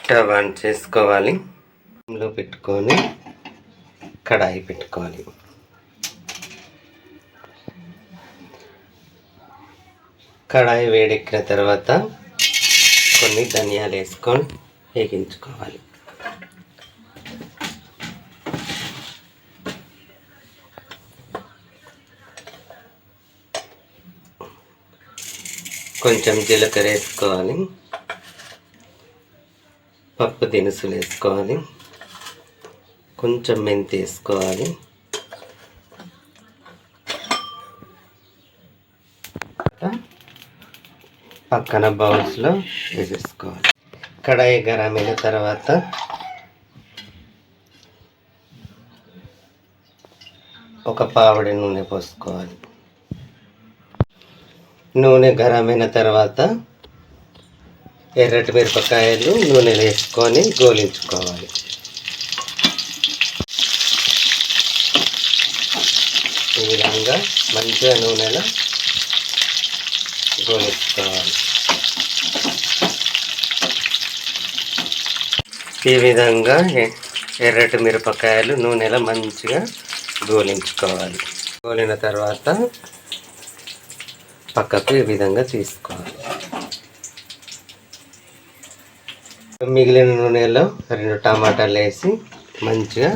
Stove on చేసుకోవాలి. లో పెట్టుకొని కడాయి పెట్టుకోవాలి. కడాయి వేడెక్కిన తర్వాత కొన్ని ధనియాలు వేసుకొని వేగించుకోవాలి. కొంచెం జీలకర్ర వేసుకోవాలి. పప్పు దినుసులు వేసుకోవాలి. కొంచెం మెంతి వేసుకోవాలి. పక్కన బౌల్స్లో వేసేసుకోవాలి. కడాయి గరం అయిన తర్వాత ఒక పావడి నూనె పోసుకోవాలి. నూనె గరం అయిన తర్వాత ఎర్రటి మిరపకాయలు నూనెలో వేసుకొని గోలించుకోవాలి. ఈ విధంగా మంచిగా నూనెలో గోలించుకోవాలి. ఈ విధంగా ఎర్రటి మిరపకాయలు నూనెలో మంచిగా గోలించుకోవాలి. గోలిన తర్వాత పక్కకు ఈ విధంగా తీసుకోవాలి. మిగిలిన నూనెలో 2 టమాటాలు వేసి మంచిగా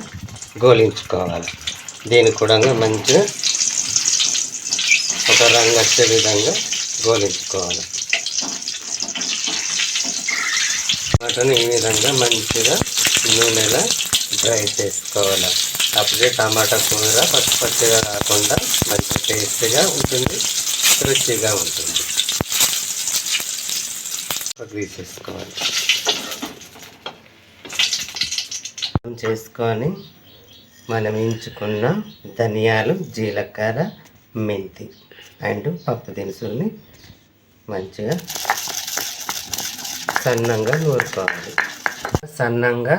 గోలించుకోవాలి. దీన్ని కూడా మంచిగా ఒక రంగు వచ్చే విధంగా గోలించుకోవాలి. టమాటాని ఈ విధంగా మంచిగా నూనెలో డ్రై చేసుకోవాలి. అప్పుడే టమాటా కూర పచ్చిగా కాకుండా మంచి టేస్ట్గా ఉంటుంది, రుచిగా ఉంటుంది. తీసేసుకోవాలి. చేసుకొని మనం ఎంచుకున్న ధనియాలు, జీలకర్ర, మెంతి అండ్ పప్పు దినుసుల్ని మంచిగా సన్నంగా నూరుకోవాలి. సన్నంగా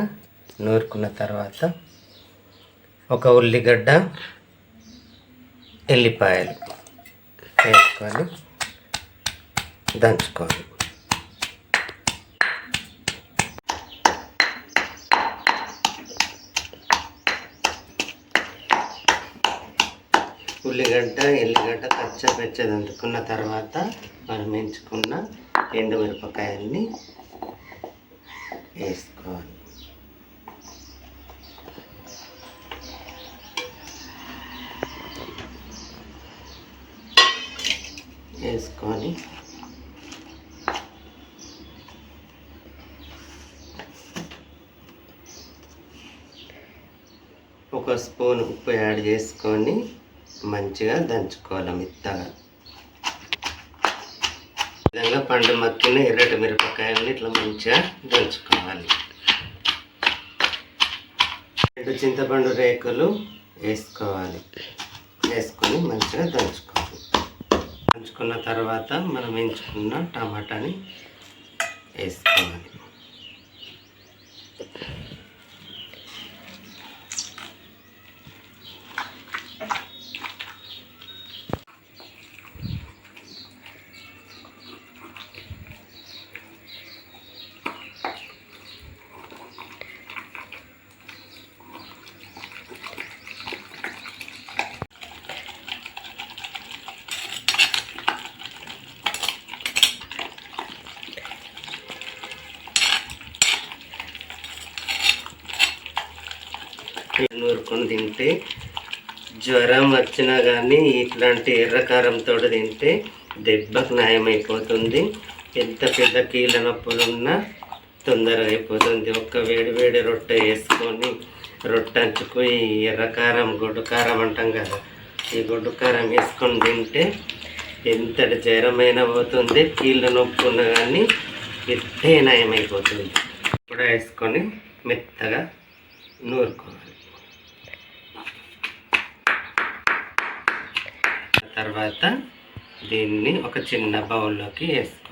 నూరుకున్న తర్వాత ఒక ఉల్లిగడ్డ, ఎల్లిపాయలు వేసుకొని దంచుకోవాలి. ఎల్లిగడ్డ పచ్చ దంచుకున్న తర్వాత మనం ఎంచుకున్న ఎండుమిరపకాయల్ని వేసుకోవాలి. వేసుకొని ఒక స్పూన్ ఉప్పు యాడ్ చేసుకొని మంచిగా దంచుకోవాలి మెత్తగా. విధంగా పండు మక్కిన ఎర్రటి మిరపకాయలని ఇట్లా మంచిగా దంచుకోవాలి. 2 చింతపండు రేకులు వేసుకోవాలి. వేసుకొని మంచిగా దంచుకోవాలి. దంచుకున్న తర్వాత మనం ఎంచుకున్న టమాటాని వేసుకోవాలి. నూరుకొని తింటే జ్వరం వచ్చినా కానీ ఇట్లాంటి ఎర్రకారంతో తింటే దెబ్బకు నయమైపోతుంది. ఎంత పెద్ద కీళ్ళ నొప్పులు ఉన్నా తొందరగా అయిపోతుంది. ఒక్క వేడి రొట్టె వేసుకొని రొట్టెంచుకు ఈ ఎర్రకారం, గొడ్డు కారం అంటాం కదా, ఈ గొడ్డు కారం వేసుకొని తింటే ఎంతటి జ్వరమైనా పోతుంది. కీళ్ళ నొప్పి ఉన్నా కానీ ఎట్టే నయమైపోతుంది. కూడా వేసుకొని మెత్తగా నూరుకోవాలి. తర్వాత దీన్ని ఒక చిన్న బౌల్లోకి వేసుకోవాలి.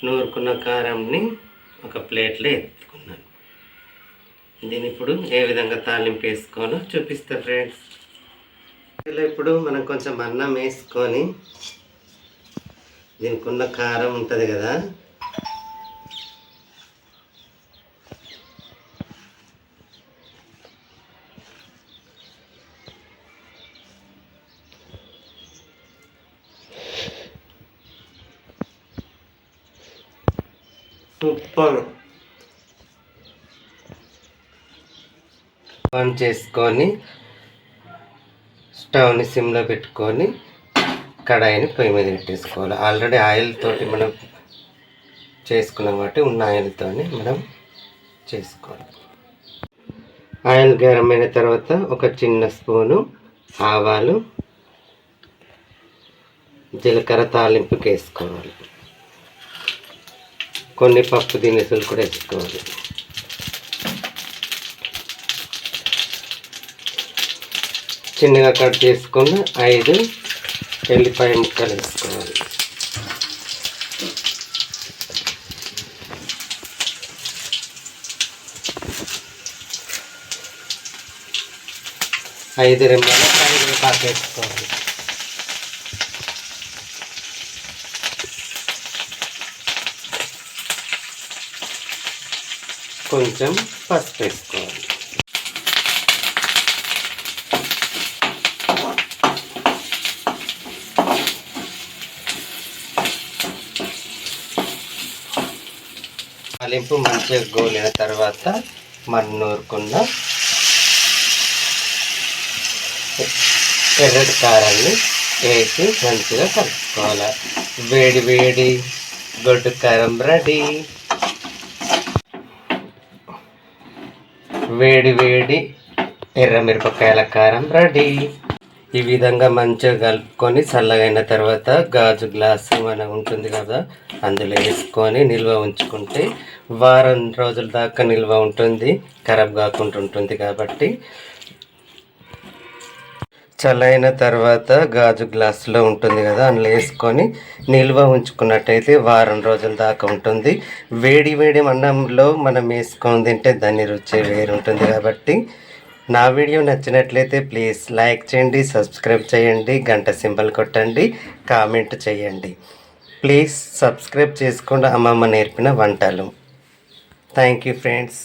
నూరుకున్న కారంని ఒక ప్లేట్లో ఎత్తుకున్నాను. దీన్ని ఇప్పుడు ఏ విధంగా తాలింపు వేసుకోవాలో చూపిస్తా ఫ్రెండ్స్. ఇలా ఇప్పుడు మనం కొంచెం అన్నం వేసుకొని దీనికి ఉన్న కారం ఉంటుంది కదా, సూపర్ ఆన్ చేసుకొని స్టవ్ని సిమ్లో పెట్టుకొని కడాయిని పొయ్యి మీద పెట్టేసుకోవాలి. ఆల్రెడీ ఆయిల్ తోటి మనం చేసుకున్నాం కాబట్టి ఉన్న ఆయిల్తో మనం చేసుకోవాలి. ఆయిల్ గరమైన తర్వాత ఒక చిన్న స్పూను ఆవాలు, జీలకర్ర తాలింపుకి వేసుకోవాలి. కొన్ని పప్పు దినుసులు కూడా వేసుకోవాలి. చిన్నగా కట్ చేసుకొని 5 ఎల్లిపాయ ముక్కలు వేసుకోవాలి. ఐదు రెమ్మల కరివేపాకు వేసుకోవాలి. కొంచెం పసుపు వేసుకోవాలి. తాలింపు మంచిగా గోలిన తర్వాత మనం నూరుకున్న ఎర్రటి కారాన్ని వేసి మంచిగా కలుపుకోవాలి. వేడి వేడి గొడ్డు కారం రెడీ. వేడి వేడి ఎర్రమిరపకాయల కారం రెడీ. ఈ విధంగా మంచిగా కలుపుకొని చల్లగైన తర్వాత గాజు గ్లాసు మన ఉంటుంది కదా, అందులో వేసుకొని నిల్వ ఉంచుకుంటే వారం రోజుల దాకా నిల్వ ఉంటుంది, ఖరాబ్ కాకుండా ఉంటుంది. కాబట్టి చల్లైన తర్వాత గాజు గ్లాసులో ఉంటుంది కదా, అందులో వేసుకొని నిల్వ ఉంచుకున్నట్టయితే వారం రోజుల దాకా ఉంటుంది. వేడి వేడి అన్నంలో మనం వేసుకొని తింటే దాని రుచి వేరు ఉంటుంది. కాబట్టి నా వీడియో నచ్చినట్లయితే ప్లీజ్ లైక్ చేయండి, సబ్స్క్రైబ్ చేయండి, గంట సింబల్ కొట్టండి, కామెంట్ చేయండి. ప్లీజ్ సబ్స్క్రైబ్ చేసుకోండి అమ్మమ్మ నేర్పిన వంటలు. Thank you friends.